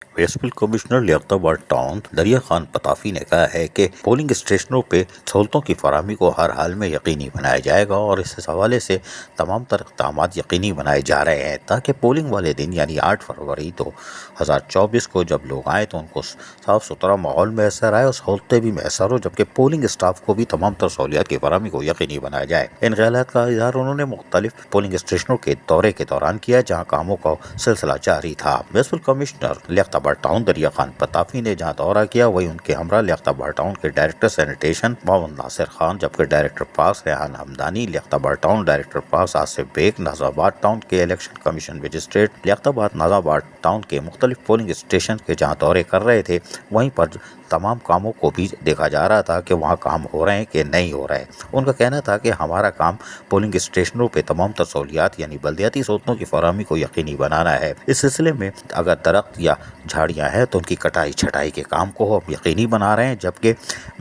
Municipal commissioner Liaquatabad town दरिया खान पताफी ने कहा है कि पोलिंग स्टेशनों पे सहूलतों की फराहमी को हर हाल में यकीनी बनाया जाएगा और इस हवाले से तमाम तर इक़दाम यकीनी बनाए जा रहे हैं ताकि पोलिंग वाले दिन यानी 8 फरवरी 2024 को जब लोग आए तो उनको साफ़ सुथरा माहौल मैसर आए और सहूलतें भी मैसर हो, जबकि पोलिंग स्टाफ को भी तमाम तर सहूलियात की फराहमी को यकीनी बनाया जाए। इन ख्यालात का इज़हार उन्होंने मुख्तलिफ पोलिंग स्टेशनों के दौरे के दौरान किया जहाँ कामों का सिलसिला जारी था। म्युनिसिपल कमिश्नर लियाकताबाद टाउन दरिया खान पताफी ने जहाँ दौरा किया वही उनके हमरा लियाकताबाद टाउन के डायरेक्टर सैनिटेशन मोहम्मद नासिर खान, जबकि director parks Rehan Hamdani, Liaquatabad town director parks Asif Baig, Nazimabad town के election commission magistrate Liaquatabad Nazimabad town के मुख्तलिफ पोलिंग स्टेशन के जहाँ दौरे कर रहे थे वहीं पर तमाम कामों को भी देखा जा रहा था कि वहाँ काम हो रहे हैं कि नहीं हो रहे। उनका कहना था कि हमारा काम पोलिंग स्टेशनों पे तमाम तर सहूलियात यानी बल्दियाती सहूलतों की फराहमी को यकीनी बनाना है। इस सिलसिले में अगर दरख्त या झाड़ियाँ हैं तो उनकी कटाई छटाई के काम को हम यकीनी बना रहे हैं, जबकि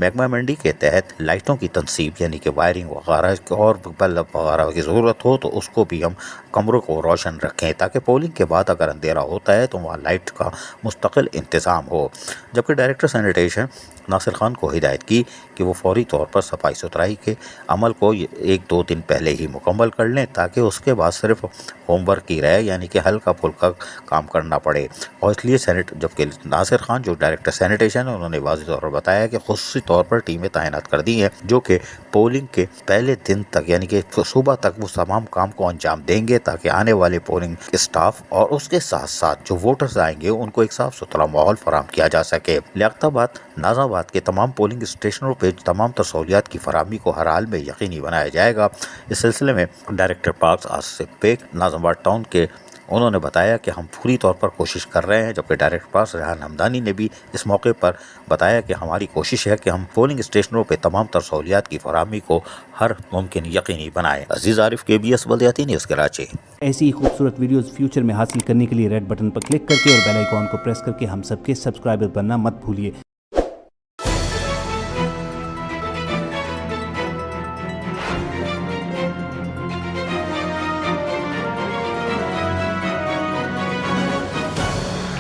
महकमा मंडी के तहत लाइटों की तनसीब यानी कि वायरिंग वगैरह और बल्ब वगैरह की ज़रूरत हो तो उसको भी हम कमरों को रोशन रखें ताकि पोलिंग के बाद अगर अंधेरा होता है तो वहाँ लाइट का मुस्तकिल इंतज़ाम हो। जबकि डायरेक्टर सैनिटेशन नासिर खान को हिदायत की कि वो फौरी तौर पर सफाई सुथराई के अमल को 1-2 दिन पहले ही मुकम्मल कर लें ताकि उसके बाद सिर्फ होमवर्क ही रहे यानी कि हल्का फुल्का काम करना पड़े। और इसलिए जबकि नासिर खान जो डायरेक्टर सैनिटेशन है उन्होंने वाज़ेह तौर पर बताया कि खुसूसी तौर पर टीमें तैनात कर दी हैं जो कि पोलिंग के पहले दिन तक यानी कि सुबह तक वो तमाम काम को अंजाम देंगे ताकि आने वाले पोलिंग स्टाफ और उसके साथ साथ जो वोटर्स आएंगे उनको एक साफ सुथरा माहौल फराहम किया जा सके। लियाकताबाद नाज़ाबाद के तमाम पोलिंग स्टेशनों पर तमाम तर सहूलियात की फराहमी को हर हाल में यकीनी बनाया जाएगा। इस सिलसिले में director parks Asif Baig Nazimabad town के उन्होंने बताया कि हम पूरी तौर पर कोशिश कर रहे हैं, जबकि डायरेक्टर पार्क्स रेहान हमदानी ने भी इस मौके पर बताया कि हमारी कोशिश है कि हम पोलिंग स्टेशनों पर तमाम तर सहूलियात की फराहमी को हर मुमकिन यकीनी बनाएं। अजीज़ आरिफ, KBS बल्दियाती न्यूज़ कराची। ऐसी ही खूबसूरत वीडियोस फ्यूचर में हासिल करने के लिए रेड बटन पर क्लिक करके और बेल आइकॉन को प्रेस करके हम सबके सब्सक्राइबर बनना मत भूलिए।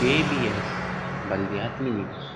KBS बल्दियाती न्यूज़।